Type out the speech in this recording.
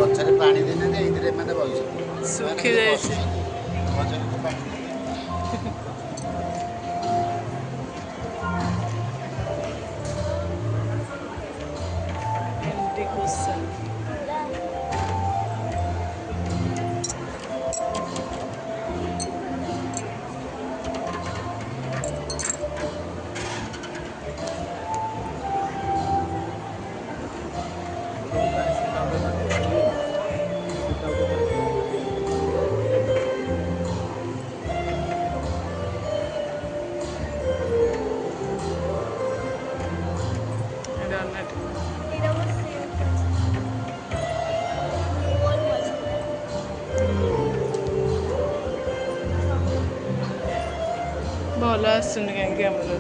ଗଛରେ ପାଣି ଦେଇନାହାନ୍ତି ଏଇଥିରେ ମାନେ ବସିଛନ୍ତି ଶୁଖି ଯାଇଛି ଗଛରେ ପାଣି ଭେଣ୍ଡି କୋଷା ଭଲ ଆସୁନି କାହିଁକି ଆମର